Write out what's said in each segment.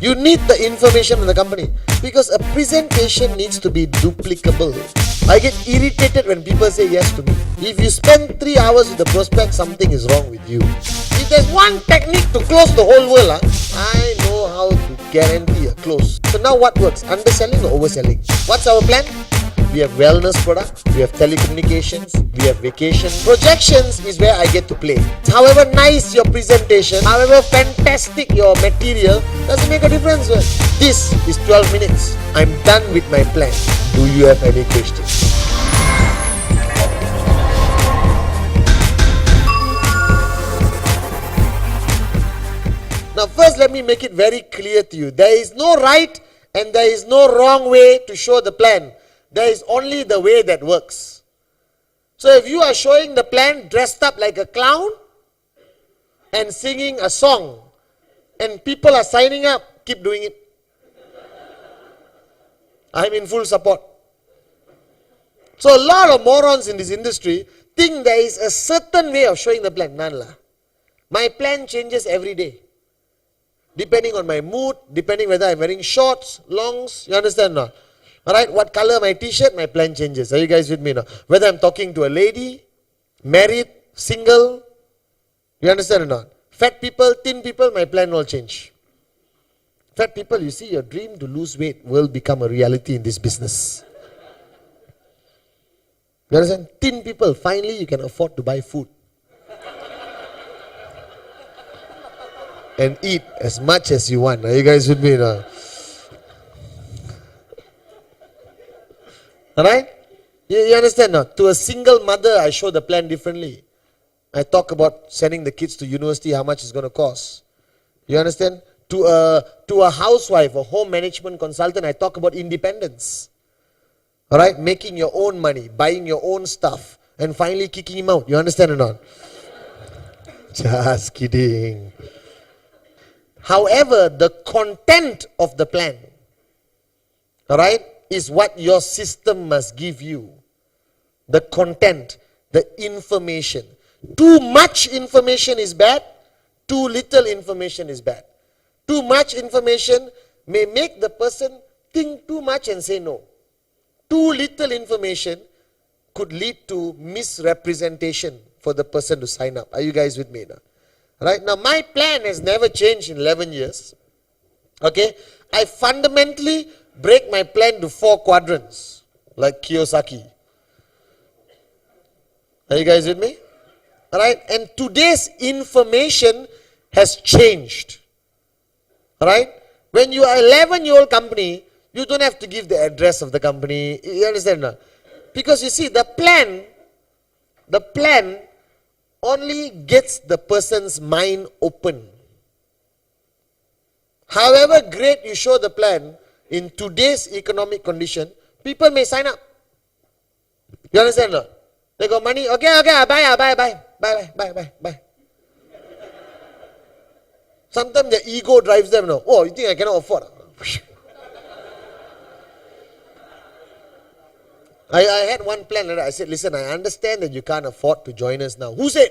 You need the information in the company because a presentation needs to be duplicable. I get irritated when people say yes to me. If you spend 3 hours with the prospect, something is wrong with you. If there's one technique to close the whole world, I know how to guarantee a close. So now what works? Underselling or overselling? What's our plan? We have wellness product, we have telecommunications, we have vacation. Projections is where I get to play. However nice your presentation, however fantastic your material, doesn't make a difference. This is 12 minutes. I'm done with my plan. Do you have any questions? Now first let me make it very clear to you. There is no right and there is no wrong way to show the plan. There is only the way that works. So if you are showing the plan dressed up like a clown and singing a song and people are signing up, keep doing it. I'm in full support. So a lot of morons in this industry think there is a certain way of showing the plan. None lah. My plan changes every day. Depending on my mood, depending whether I'm wearing shorts, longs, you understand or not? Alright, what color my t-shirt, my plan changes. Are you guys with me now? Whether I'm talking to a lady, married, single, you understand or not? Fat people, thin people, my plan will change. Fat people, you see, your dream to lose weight will become a reality in this business. You understand? Thin people, finally you can afford to buy food. And eat as much as you want. Are you guys with me now? Alright? You understand now? To a single mother, I show the plan differently. I talk about sending the kids to university, how much it's going to cost. You understand? To a housewife, a home management consultant, I talk about independence. Alright? Making your own money, buying your own stuff, and finally kicking him out. You understand or not? Just kidding. However, the content of the plan, alright, is what your system must give you. The content, the information. Too much information is bad, too little information is bad. Too much information may make the person think too much and say no. Too little information could lead to misrepresentation for the person to sign up. Are you guys with me now? Right now, my plan has never changed in 11 years. Okay? I fundamentally break my plan to 4 quadrants, like Kiyosaki. Are you guys with me? Alright? And today's information has changed. Alright? When you are 11-year-old company, you don't have to give the address of the company. You understand now? Because you see, the plan only gets the person's mind open. However great you show the plan, in today's economic condition, people may sign up. You understand or not? They got money, okay, I buy. Sometimes their ego drives them, no? Oh, you think I cannot afford? I had one plan, I said, listen, I understand that you can't afford to join us now. Who said?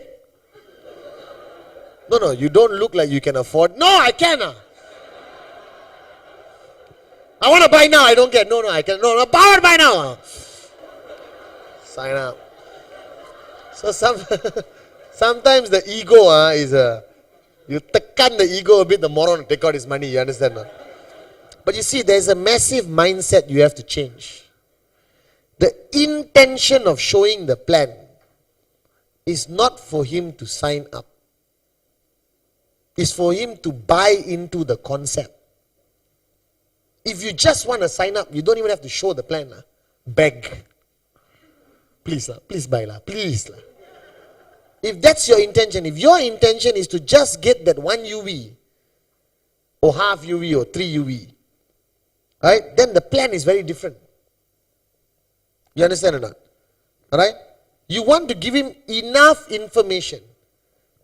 No, you don't look like you can afford. No, I can. I want to buy now, I don't get. No, I can. No, power buy now. Sign up. So sometimes the ego is you tekan the ego a bit, the moron will take out his money, you understand? But you see, there's a massive mindset you have to change. The intention of showing the plan is not for him to sign up. It's for him to buy into the concept. If you just want to sign up, you don't even have to show the plan. Beg. Please buy. Please. If that's your intention, if your intention is to just get that 1 UV, or half UV, or 3 UV, right, then the plan is very different. You understand or not? Alright? You want to give him enough information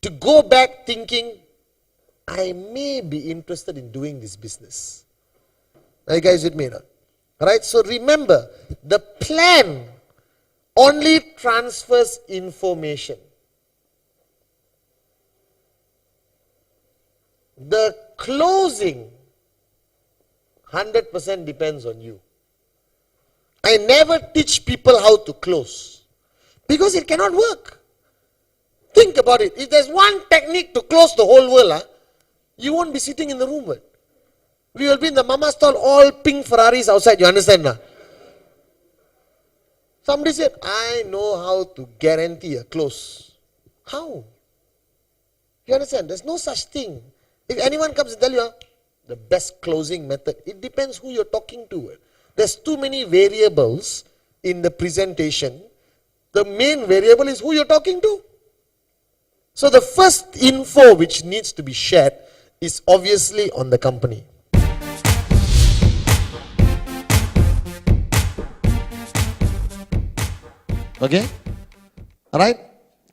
to go back thinking, I may be interested in doing this business. Are you guys with me now? Alright, so remember, the plan only transfers information. The closing 100% depends on you. I never teach people how to close because it cannot work. Think about it. If there's one technique to close the whole world, you won't be sitting in the room. We will be in the mama stall, all pink Ferraris outside. You understand? Somebody said, I know how to guarantee a close. How? You understand? There's no such thing. If anyone comes and tell you the best closing method, it depends who you're talking to. There's too many variables in the presentation. The main variable is who you're talking to. So the first info which needs to be shared is obviously on the company. Okay? Alright?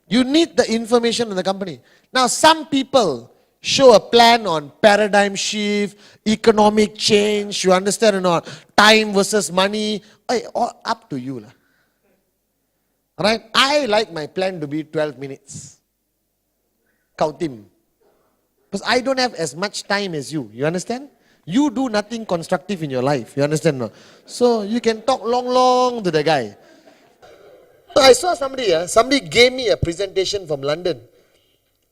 You need the information on the company. Now some people show a plan on paradigm shift, economic change, you understand or not? Time versus money. All up to you. Alright? I like my plan to be 12 minutes. Count him. Because I don't have as much time as you. You understand? You do nothing constructive in your life. You understand or not? So you can talk long to the guy. So I saw somebody gave me a presentation from London.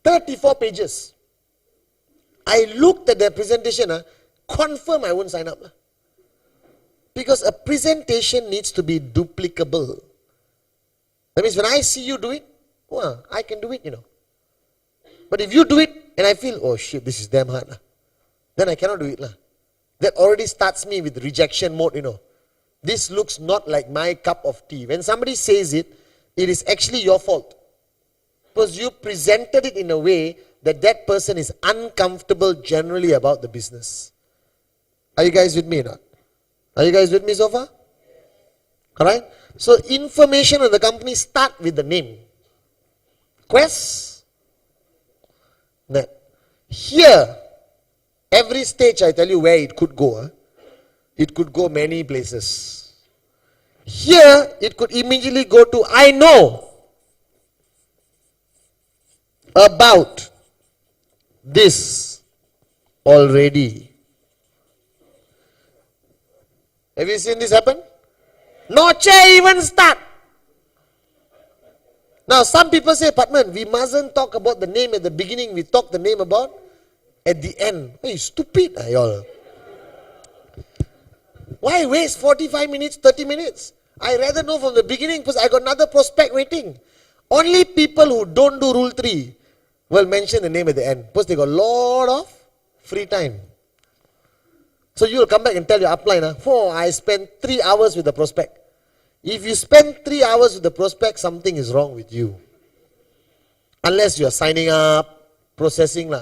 34 pages. I looked at their presentation, confirm I won't sign up. Because a presentation needs to be duplicable. That means when I see you do it, I can do it, But if you do it and I feel, oh shit, this is damn hard, then I cannot do it. That already starts me with rejection mode, This looks not like my cup of tea. When somebody says it, it is actually your fault. Because you presented it in a way that person is uncomfortable generally about the business. Are you guys with me or not? Are you guys with me so far? Alright? So information on the company start with the name. Quest. That. Here, every stage I tell you where it could go. It could go many places. Here, it could immediately go to, I know about this already. Have you seen this happen? No chair even start. Now some people say, Patman, we mustn't talk about the name at the beginning, we talk the name about at the end. Hey, stupid y'all. Why waste 45 minutes, 30 minutes? I rather know from the beginning because I got another prospect waiting. Only people who don't do rule 3 will mention the name at the end because they got a lot of free time. So you will come back and tell your upline, I spent 3 hours with the prospect. If you spend 3 hours with the prospect, something is wrong with you. Unless you are signing up, processing.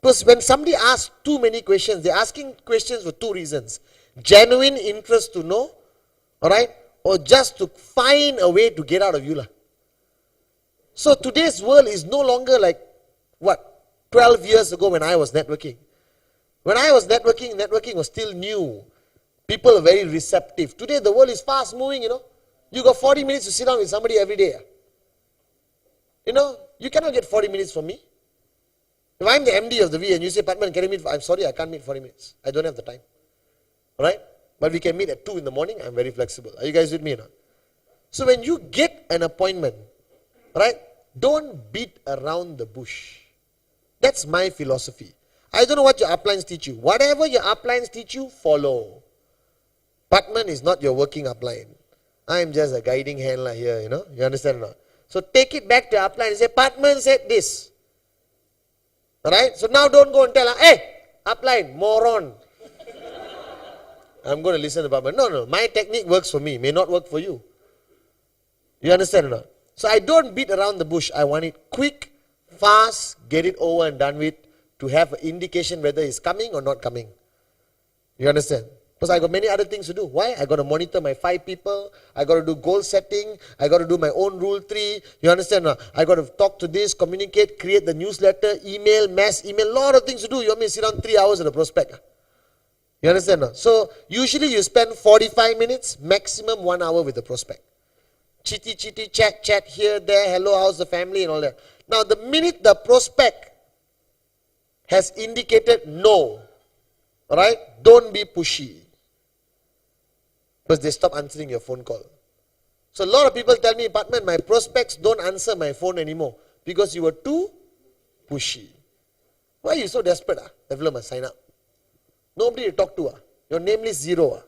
Because when somebody asks too many questions, they're asking questions for 2 reasons. Genuine interest to know, alright, or just to find a way to get out of you. So today's world is no longer like, 12 years ago when I was networking. When I was networking was still new. People are very receptive. Today the world is fast moving, You got 40 minutes to sit down with somebody every day. You cannot get 40 minutes from me. If I'm the MD of the V and you say, Patman, can you meet? I'm sorry, I can't meet 40 minutes. I don't have the time. Alright? But we can meet at 2 in the morning. I'm very flexible. Are you guys with me or not? So when you get an appointment, right, don't beat around the bush. That's my philosophy. I don't know what your uplines teach you. Whatever your uplines teach you, follow. Patman is not your working upline. I'm just a guiding hand here, You understand or not? So take it back to your upline and say, Patman said this. Alright? So now don't go and tell her, hey, upline, moron. I'm going to listen to Patman. No, my technique works for me, may not work for you. You understand or not? So I don't beat around the bush. I want it quick, fast, get it over and done with, to have an indication whether it's coming or not coming. You understand? Because I got many other things to do. Why? I got to monitor my 5 people. I got to do goal setting. I got to do my own rule 3. You understand? I got to talk to this, communicate, create the newsletter, email, mass email, lot of things to do. You want me to sit down 3 hours at a prospect? You understand? So usually you spend 45 minutes, maximum 1 hour with the prospect. Chitty, chat here, there, hello, how's the family and all that. Now the minute the prospect has indicated no, alright, don't be pushy. Because they stop answering your phone call. So a lot of people tell me, Patman, my prospects don't answer my phone anymore because you were too pushy. Why are you so desperate? Developer must sign up. Nobody to talk to. Your name list zero.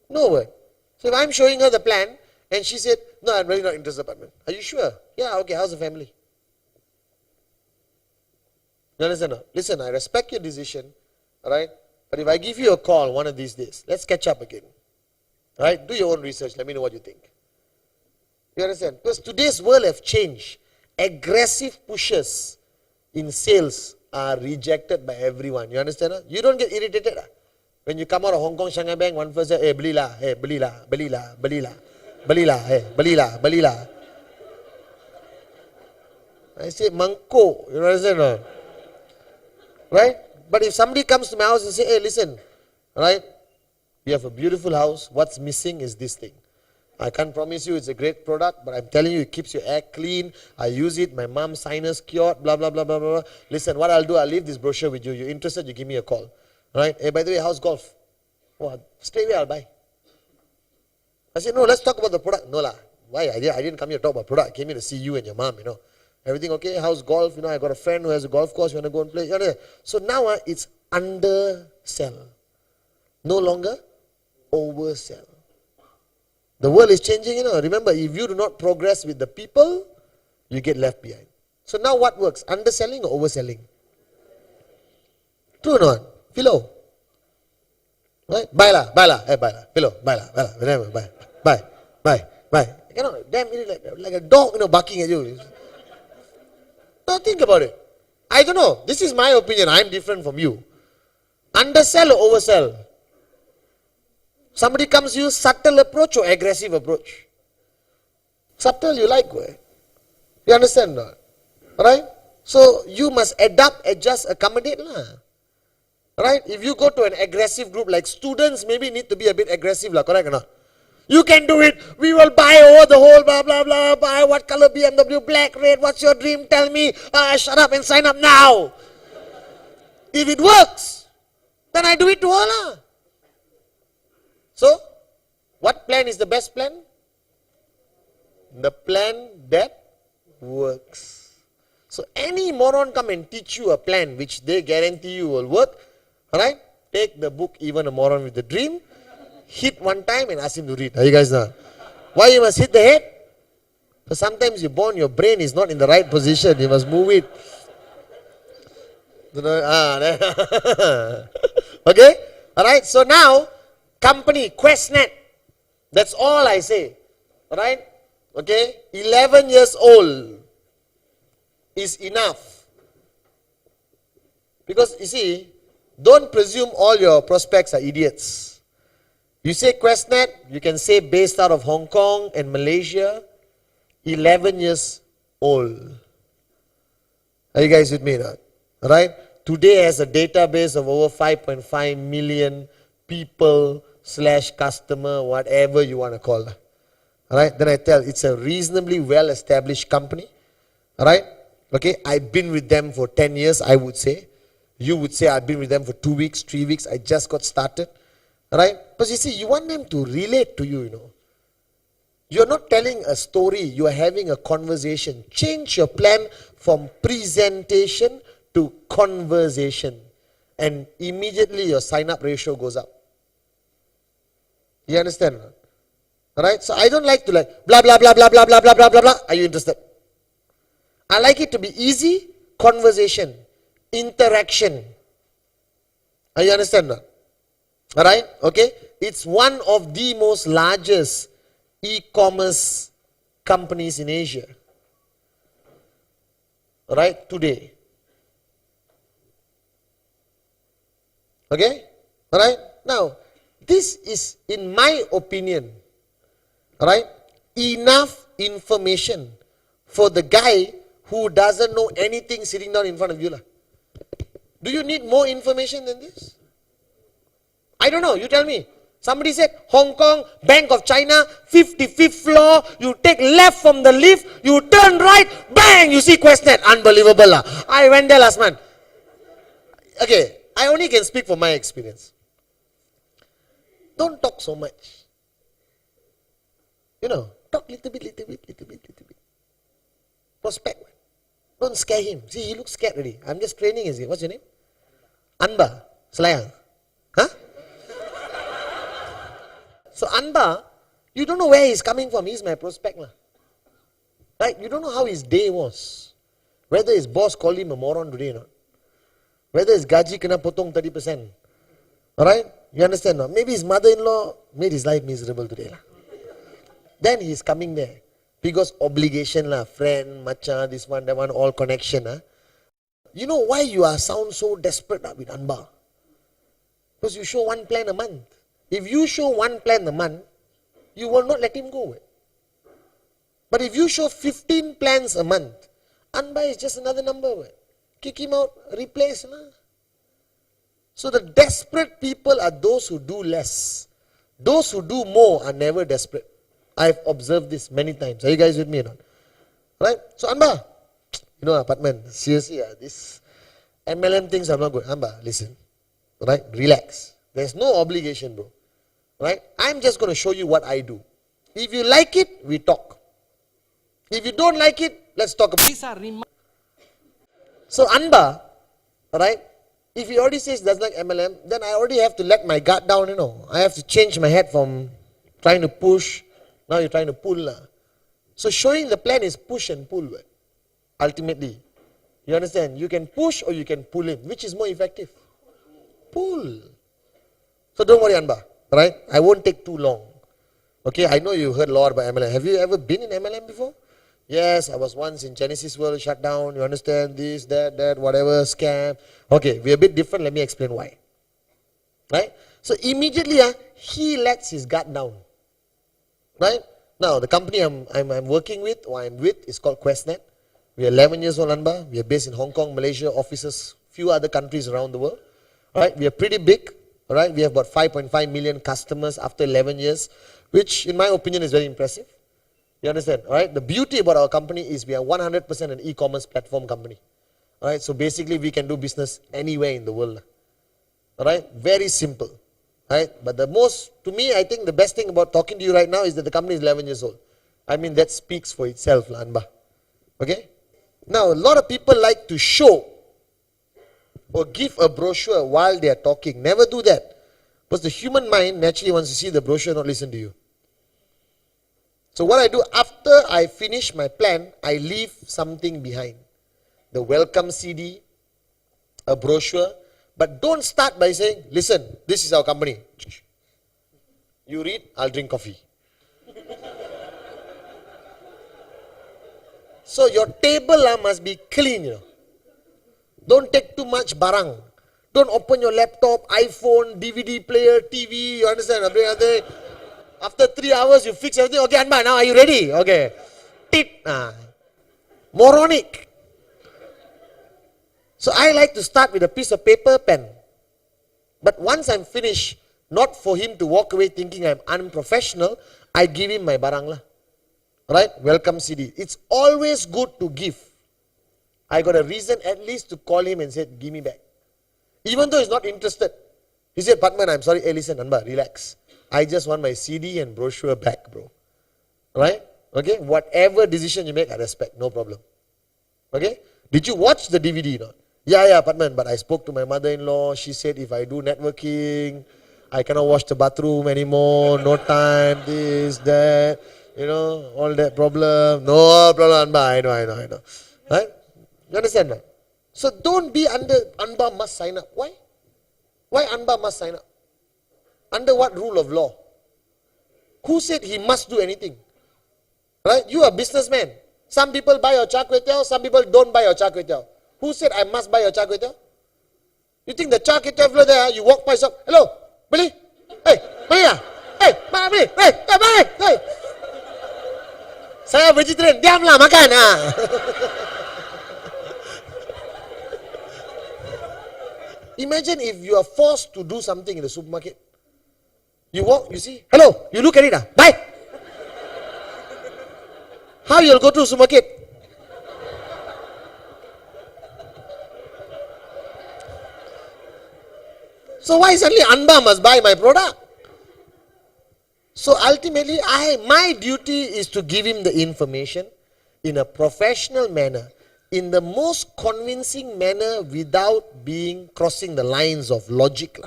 No word. So if I'm showing her the plan and she said, no, I'm really not interested, Patman. Are you sure? Yeah, okay, how's the family? You understand? Listen, I respect your decision, alright? But if I give you a call one of these days, let's catch up again. Alright? Do your own research. Let me know what you think. You understand? Because today's world have changed. Aggressive pushes in sales are rejected by everyone. You understand? You don't get irritated. When you come out of Hong Kong, Shanghai Bank, one person say, hey, beli lah, beli lah, beli lah, beli lah, beli lah, beli lah, beli lah. I say, Mangko. You understand? Right? But if somebody comes to my house and say, hey, listen, right? You have a beautiful house. What's missing is this thing. I can't promise you it's a great product, but I'm telling you it keeps your air clean. I use it. My mom's sinus cured, blah, blah, blah, blah, blah. Listen, what I'll do, I'll leave this brochure with you. You're interested, you give me a call. Right? Hey, by the way, how's golf? Oh, straight away I'll buy. I said, no, let's talk about the product. No lah. Why? I didn't come here to talk about product. I came here to see you and your mom, Everything okay? How's golf? I got a friend who has a golf course. You want to go and play? So now it's undersell. No longer oversell. The world is changing, Remember, if you do not progress with the people, you get left behind. So now what works? Underselling or overselling? True or not? Philo. Right? Buy lah. Hey, buy lah. Philo, buy lah. Buy. Damn, like a dog, barking at you. Now think about it. I don't know. This is my opinion. I'm different from you. Undersell or oversell? Somebody comes to you, subtle approach or aggressive approach? Subtle you like, right? You understand not? Right? So you must adapt, adjust, accommodate lah. Right? If you go to an aggressive group like students, maybe need to be a bit aggressive lah, correct or not? You can do it. We will buy over the whole blah blah blah. Buy what color BMW? Black, red. What's your dream? Tell me. Shut up and sign up now. If it works, then I do it to her lah. So, what plan is the best plan? The plan that works. So, any moron come and teach you a plan which they guarantee you will work. Alright? Take the book, Even a Moron with a Dream. Hit one time and ask him to read. Are you guys know? Why you must hit the head? Because sometimes you're born, your brain is not in the right position. You must move it. Okay? Alright? So now, company, QuestNet. That's all I say. Alright? Okay? 11 years old is enough. Because, you see, don't presume all your prospects are idiots. You say QuestNet, you can say based out of Hong Kong and Malaysia, 11 years old. Are you guys with me now? Alright? Today has a database of over 5.5 million people / customer, whatever you want to call that. Alright? Then I tell, it's a reasonably well-established company. Alright? Okay? I've been with them for 10 years, I would say. You would say I've been with them for 2 weeks, 3 weeks. I just got started. Right? But you see, you want them to relate to you, You're not telling a story, you are having a conversation. Change your plan from presentation to conversation. And immediately your sign-up ratio goes up. You understand? Alright? So I don't like to blah, blah, blah, blah, blah, blah, blah, blah, blah, blah. Are you interested? I like it to be easy, conversation, interaction. Are you understand? Alright? Okay? It's one of the most largest e-commerce companies in Asia. Alright? Today. Okay? Alright? Now, this is, in my opinion, alright, enough information for the guy who doesn't know anything sitting down in front of you. Do you need more information than this? I don't know, you tell me. Somebody said, Hong Kong, Bank of China, 55th floor, you take left from the lift, you turn right, bang, you see QuestNet. Unbelievable lah. I went there last month. Okay, I only can speak from my experience. Don't talk so much. Talk little bit. Prospect. Don't scare him. See, he looks scared already. I'm just training his. What's your name? Anba. Selayang. Huh? So Anba, you don't know where he's coming from. He's my prospect. Right? You don't know how his day was. Whether his boss called him a moron today or not. Whether his gaji kena potong 30%. Alright? You understand now? Maybe his mother-in-law made his life miserable today. Then he's coming there. Because obligation, friend, macha, this one, that one, all connection. You know why you sound so desperate with Anba? Because you show one plan a month. If you show one plan a month, you will not let him go. But if you show 15 plans a month, Anba is just another number. Kick him out, replace. So the desperate people are those who do less. Those who do more are never desperate. I've observed this many times. Are you guys with me or not? Right? So Anba, apartment, seriously, this MLM things are not good. Anba, listen. Right? Relax. There's no obligation, bro. Right? I'm just going to show you what I do. If you like it, we talk. If you don't like it, let's talk about it. So Anba, right? If he already says doesn't like MLM, then I already have to let my guard down, I have to change my head from trying to push, now you're trying to pull. So showing the plan is push and pull, ultimately. You understand? You can push or you can pull him. Which is more effective? Pull. So don't worry, Anba, right? I won't take too long. Okay, I know you heard a lot about MLM. Have you ever been in MLM before? Yes, I was once in Genesis World, shut down, you understand, this, that, whatever, scam. Okay, we're a bit different, let me explain why. Right? So immediately, he lets his guard down. Right? Now, the company I'm working with, or I'm with, is called QuestNet. We are 11 years old, Anba. We are based in Hong Kong, Malaysia, offices, few other countries around the world. Right? We are pretty big. Right? We have about 5.5 million customers after 11 years, which in my opinion is very impressive. You understand? All right? The beauty about our company is we are 100% an e-commerce platform company. All right? So basically we can do business anywhere in the world. All right? Very simple. All right? But to me, I think the best thing about talking to you right now is that the company is 11 years old. I mean, that speaks for itself, Anba. Okay? Now, a lot of people like to show or give a brochure while they are talking. Never do that. Because the human mind naturally wants to see the brochure, not listen to you. So what I do, after I finish my plan, I leave something behind. The welcome CD, a brochure, but don't start by saying, listen, this is our company. You read, I'll drink coffee. So your table must be clean. Don't take too much barang. Don't open your laptop, iPhone, DVD player, TV, you understand? After 3 hours, you fix everything. Okay, Anba, now are you ready? Okay. Moronic. So I like to start with a piece of paper, pen. But once I'm finished, not for him to walk away thinking I'm unprofessional, I give him my barang. Right? Welcome CD. It's always good to give. I got a reason at least to call him and say, give me back. Even though he's not interested. He said, Patman, I'm sorry. Hey, listen, Anba, relax. I just want my CD and brochure back, bro. Right? Okay? Whatever decision you make, I respect. No problem. Okay? Did you watch the DVD? No? Yeah, Patman, but I spoke to my mother-in-law. She said if I do networking, I cannot wash the bathroom anymore. No time, this, that. All that problem. No problem, Anba. I know. Right? You understand that? So don't be under Anba must sign up. Why? Why Anba must sign up? Under what rule of law? Who said he must do anything? Right? You are a businessman. Some people buy your char kway teow, some people don't buy your char kway teow. Who said I must buy your char kway teow? You think the char kway teow there, you walk by yourself, hello, beli? Hey, beli ah? Hey, beli? Hey, beli? Hey. Saya vegetarian, diamlah makan. Imagine if you are forced to do something in the supermarket. You walk, you see, hello, you look at it, buy. How you'll go to the supermarket? So why suddenly Anba must buy my product? So ultimately, my duty is to give him the information in a professional manner, in the most convincing manner, without crossing the lines of logic.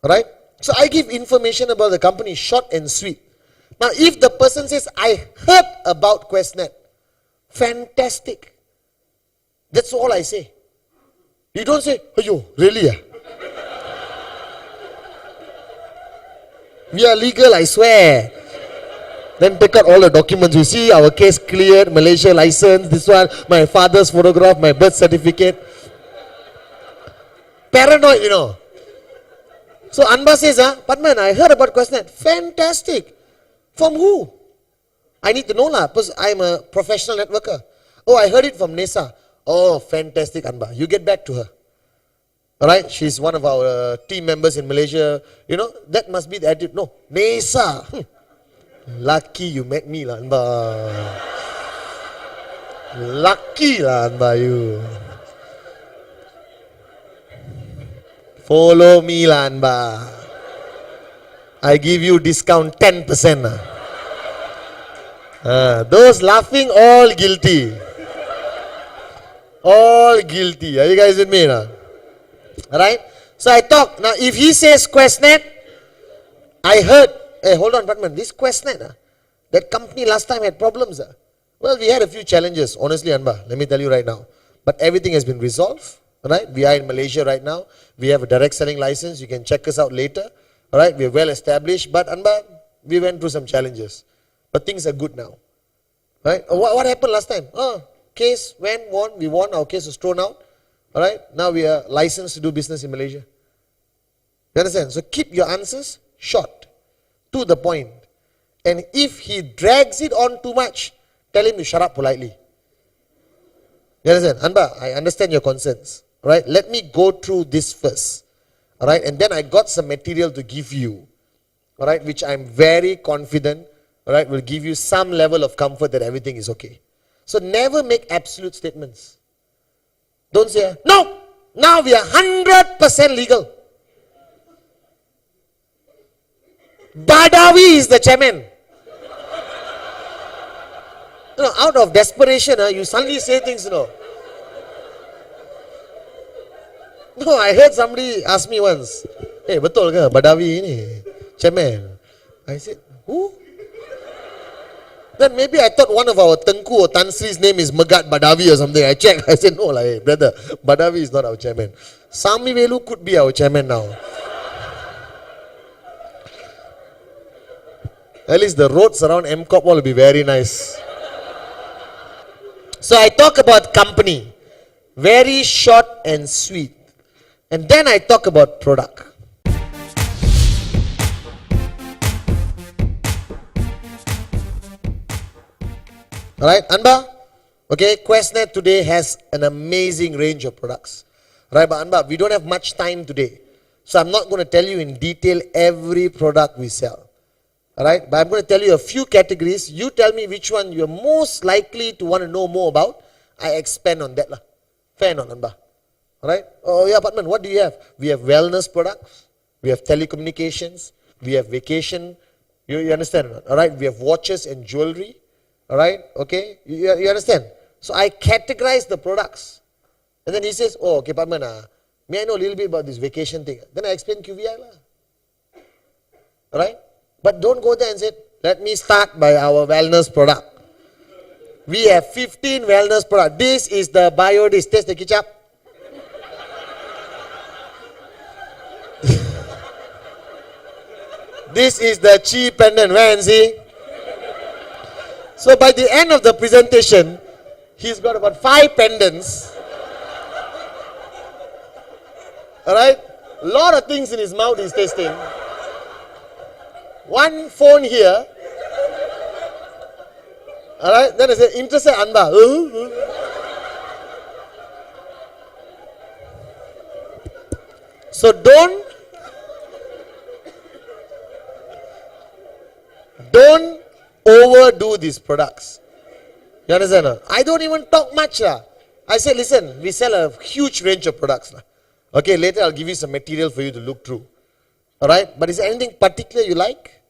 Right? So I give information about the company, short and sweet. Now, if the person says, I heard about Questnet, fantastic. That's all I say. You don't say, "Ayo, really? We are legal, I swear." Then take out all the documents. You see, our case cleared, Malaysia license, this one, my father's photograph, my birth certificate. Paranoid, you know. So Anba says, Padman, I heard about Questnet. Fantastic. From who? I need to know lah, because I'm a professional networker. Oh, I heard it from Nesa. Oh, fantastic, Anba. You get back to her. Alright, she's one of our team members in Malaysia. You know, that must be the attitude. No, Nesa. Lucky you met me lah, Anba. Lucky lah, Anba, you. Follow me lah, Anba. I give you discount 10% lah. Those laughing, all guilty. All guilty. Are you guys with me now? Alright? So I talk. Now if he says Questnet, I heard, hey, hold on, Batman, this Questnet, that company last time had problems. Well, we had a few challenges, honestly, Anba, let me tell you right now. But everything has been resolved. Alright? We are in Malaysia right now. We have a direct selling license. You can check us out later. Alright? We are well established. But Anba, we went through some challenges. But things are good now. Right? What happened last time? Case went, won, we won, our case was thrown out. Alright? Now we are licensed to do business in Malaysia. You understand? So keep your answers short, to the point. And if he drags it on too much, tell him to shut up politely. You understand? Anba, I understand your concerns. Alright? Let me go through this first. Alright? And then I got some material to give you. Alright? Which I'm very confident, alright, will give you some level of comfort that everything is okay. So never make absolute statements. Don't say, no, now we are 100% legal. Badawi is the chairman. You know, out of desperation, you suddenly say things, No, I heard somebody ask me once, hey, betul ke Badawi ni, chairman? I said, who? Then maybe I thought one of our Tengku or Tan Sri's name is Megat Badawi or something. I checked. I said, no, hey, brother, Badawi is not our chairman. Sami Velu could be our chairman now. At least the roads around MCOP will be very nice. So I talk about company. Very short and sweet. And then I talk about product. Alright, Anba? Okay, Questnet today has an amazing range of products. Right, but Anba, we don't have much time today. So I'm not going to tell you in detail every product we sell. Alright, but I'm going to tell you a few categories. You tell me which one you're most likely to want to know more about. I expand on that. Fair enough, Anba. Alright? Oh yeah, Patman, what do you have? We have wellness products. We have telecommunications. We have vacation. You understand? Alright, we have watches and jewelry. Alright, okay, you understand? So I categorize the products. And then he says, oh, okay, Padman, may I know a little bit about this vacation thing? Then I explain QVI. Alright? But don't go there and say, let me start by our wellness product. We have 15 wellness products. This is the BioDis. Taste the ketchup. This is the Chi pendant. Where and see? So by the end of the presentation, he's got about 5 pendants. Alright? A lot of things in his mouth he's tasting. One phone here. Alright? Then I say, interested Anba. So don't overdo these products. You understand? I don't even talk much. I say, listen, we sell a huge range of products. Okay, later I'll give you some material for you to look through. Alright? But is there anything particular you like?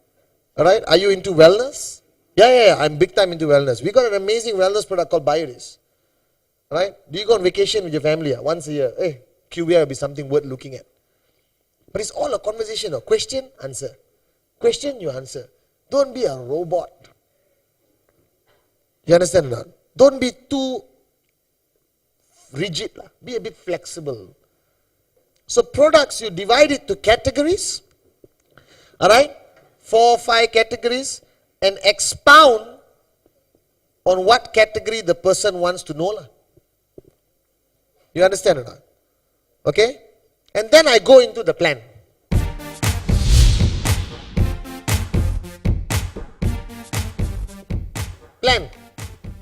Alright, are you into wellness? Yeah, I'm big time into wellness. We got an amazing wellness product called Bioris. Right? Do you go on vacation with your family once a year? Hey, QVR will be something worth looking at. But it's all a conversation. Question, answer. Question, you answer. Don't be a robot. You understand or not? Don't be too rigid. Be a bit flexible. So products, you divide it to categories. Alright? 4 or 5 categories. And expound on what category the person wants to know. You understand or not? Okay? And then I go into the plan. Plan.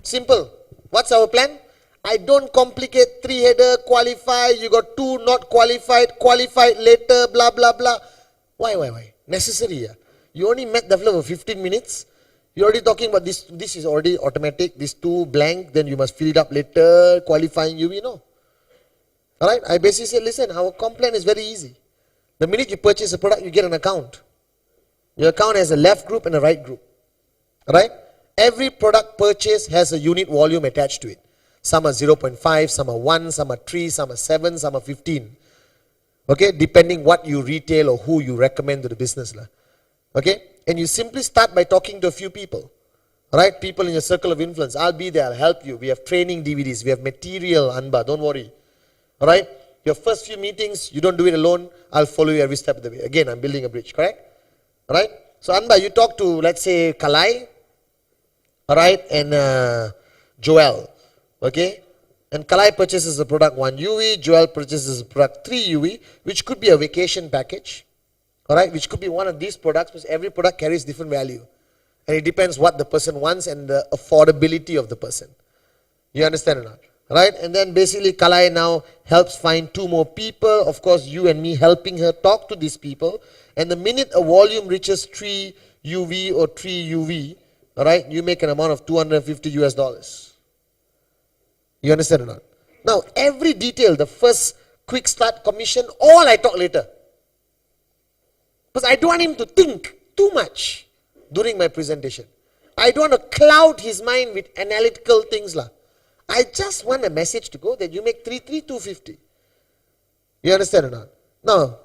Simple. What's our plan? I don't complicate 3-header, qualify, you got 2 not qualified, qualified later, blah, blah, blah. Why? Necessary. Yeah? You only met the flow for 15 minutes. You're already talking about this. This is already automatic. This 2 blank, then you must fill it up later, qualifying you know. Alright, I basically said, listen, our comp plan is very easy. The minute you purchase a product, you get an account. Your account has a left group and a right group. Alright? Every product purchase has a unit volume attached to it. Some are 0.5, some are 1, some are 3, some are 7, some are 15. Okay, depending what you retail or who you recommend to the business. Okay, and you simply start by talking to a few people. Alright, people in your circle of influence. I'll be there, I'll help you. We have training DVDs, we have material, Anba, don't worry. Alright, your first few meetings, you don't do it alone, I'll follow you every step of the way. Again, I'm building a bridge, correct? Alright, so Anba, you talk to, let's say, Kalai, alright, and Joel, okay? And Kalai purchases the product 1 UV, Joel purchases the product 3 UV, which could be a vacation package, alright, which could be one of these products, because every product carries different value. And it depends what the person wants and the affordability of the person. You understand or not? Right? And then basically Kalai now helps find 2 more people. Of course, you and me helping her talk to these people. And the minute a volume reaches 3 UV or 3 UV, alright, you make an amount of $250 US. You understand or not? Now, every detail, the first quick start commission, all I talk later. Because I don't want him to think too much during my presentation. I don't want to cloud his mind with analytical things. I just want a message to go that you make 250. You understand or not? Now,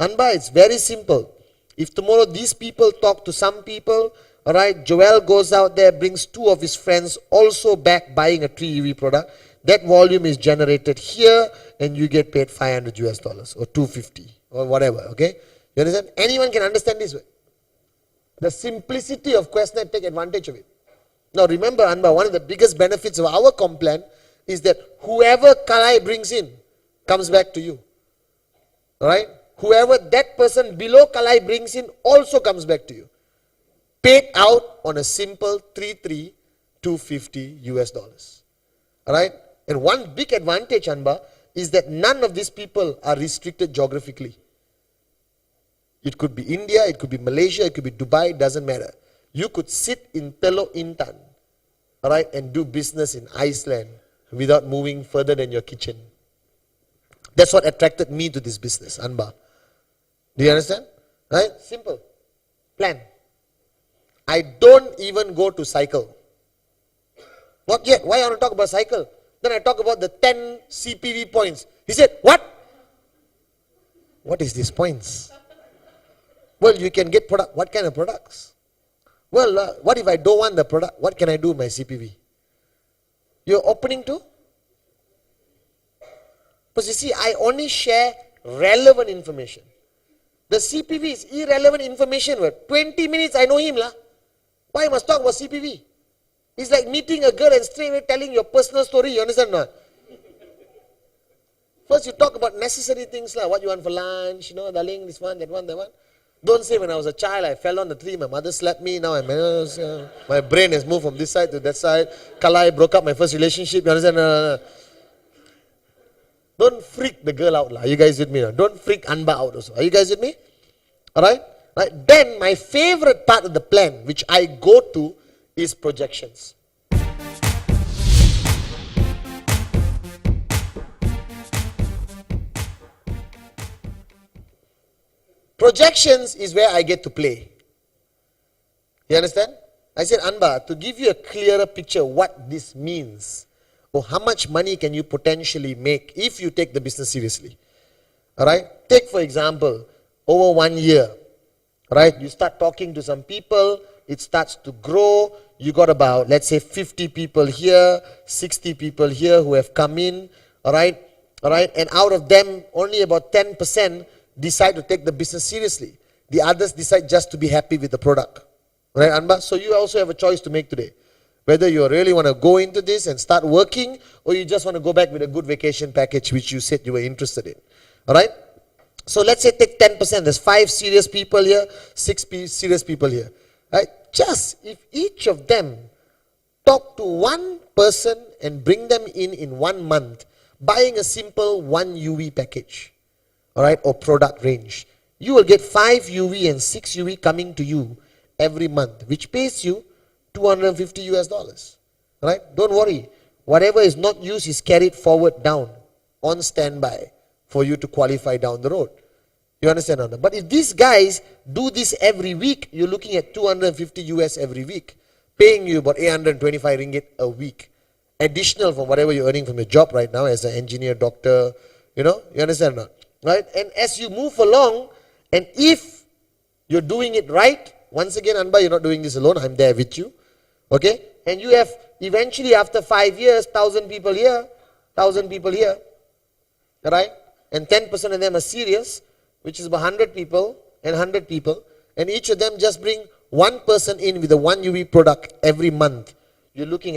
Anba, it's very simple. If tomorrow these people talk to some people, alright, Joel goes out there, brings 2 of his friends also back buying a 3 UV product, that volume is generated here and you get paid $500 US or 250 or whatever, okay? You understand? Anyone can understand this way. The simplicity of Questnet, take advantage of it. Now remember, Anba, one of the biggest benefits of our comp plan is that whoever Kalai brings in comes back to you. Alright? Whoever that person below Kalai brings in also comes back to you. Paid out on a simple 250 US. Alright? And one big advantage, Anba, is that none of these people are restricted geographically. It could be India, it could be Malaysia, it could be Dubai, it doesn't matter. You could sit in Teluk Intan, alright, and do business in Iceland without moving further than your kitchen. That's what attracted me to this business, Anba. Do you understand? Right? Simple. Plan. I don't even go to cycle. Not yet. Why I want to talk about cycle? Then I talk about the 10 CPV points. He said, what? What is these points? Well, you can get product. What kind of products? Well, what if I don't want the product? What can I do with my CPV? You're opening to? Because you see, I only share relevant information. The CPV is irrelevant information. 20 minutes, I know him. Why I must talk about CPV? It's like meeting a girl and straight away telling your personal story. You understand or not? First you talk about necessary things like what you want for lunch, darling, this one, that one, that one. Don't say when I was a child, I fell on the tree, my mother slapped me, now my brain has moved from this side to that side. Kalai broke up my first relationship, you understand? Don't freak the girl out. Are you guys with me? Don't freak Anba out also. Are you guys with me? Alright? Right. Then my favorite part of the plan, which I go to, is projections. Projections is where I get to play. You understand? I said, Anba, to give you a clearer picture what this means, or how much money can you potentially make if you take the business seriously. Alright? Take for example, over 1 year, right? You start talking to some people, it starts to grow, you got about, let's say 50 people here, 60 people here who have come in, alright? Alright? And out of them, only about 10% decide to take the business seriously. The others decide just to be happy with the product. Right, Anba? So you also have a choice to make today. Whether you really want to go into this and start working, or you just want to go back with a good vacation package which you said you were interested in. Alright? So let's say take 10%. There's 5 serious people here, 6 serious people here. Right? Just if each of them talk to one person and bring them in 1 month, buying a simple 1 UV package, alright, or product range, you will get 5 UV and 6 UV coming to you every month, which pays you $250 US. Right? Don't worry. Whatever is not used is carried forward down on standby for you to qualify down the road. You understand? Anna? But if these guys do this every week, you're looking at 250 US every week, paying you about 825 ringgit a week, additional from whatever you're earning from your job right now as an engineer, doctor. You know? You understand? Anna? Right? And as you move along, and if you're doing it right, once again, Anba, you're not doing this alone. I'm there with you. Okay? And you have eventually after 5 years, 1,000 people here, 1,000 people here. Right? And 10% of them are serious, which is about 100 people and 100 people. And each of them just bring one person in with a 1 UV product every month. You're looking at